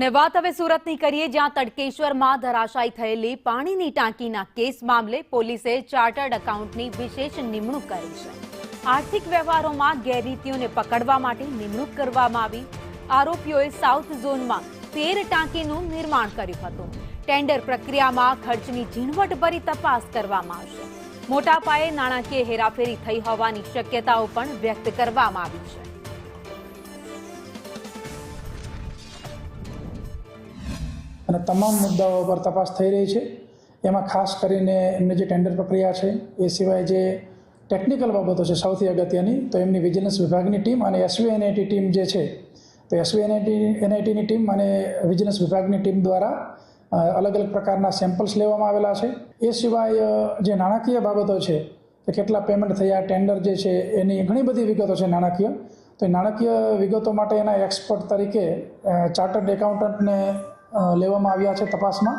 અને વાત હવે સુરતની કરીએ, જ્યાં તડકેશ્વરમાં ધરાશાયી થયેલી પાણીની ટાંકીના કેસ મામલે પોલીસે ચાર્ટર્ડ એકાઉન્ટની વિશેષ નિમણૂક કરી છે. આર્થિક વ્યવહારોમાં ગેરરીતિઓને પકડવા માટે નિમણૂક કરવામાં આવી. આરોપીઓએ સાઉથ ઝોનમાં 13 ટાંકીનું નિર્માણ કર્યું હતું. ટેન્ડર પ્રક્રિયામાં ખર્ચની ઝીણવટભરી તપાસ કરવામાં આવશે. મોટા પાયે નાણાકીય હેરાફેરી થઈ હોવાની શક્યતાઓ પણ વ્યક્ત કરવામાં આવી છે. અને તમામ મુદ્દાઓ પર તપાસ થઈ રહી છે. એમાં ખાસ કરીને એમની જે ટેન્ડર પ્રક્રિયા છે, એ સિવાય જે ટેકનિકલ બાબતો છે સૌથી અગત્યની, તો એમની વિજિલન્સ વિભાગની ટીમ અને એસવીએનઆઈટી ટીમ જે છે, તો એસવીએનઆઈટીની ટીમ અને વિજિલન્સ વિભાગની ટીમ દ્વારા અલગ અલગ પ્રકારના સેમ્પલ્સ લેવામાં આવેલા છે. એ સિવાય જે નાણાકીય બાબતો છે, કે કેટલા પેમેન્ટ થયા, ટેન્ડર જે છે એની ઘણી બધી વિગતો છે નાણાકીય. તો એ નાણાકીય વિગતો માટે એના એક્સપર્ટ તરીકે ચાર્ટર્ડ એકાઉન્ટન્ટને લેવામાં આવ્યા છે તપાસમાં.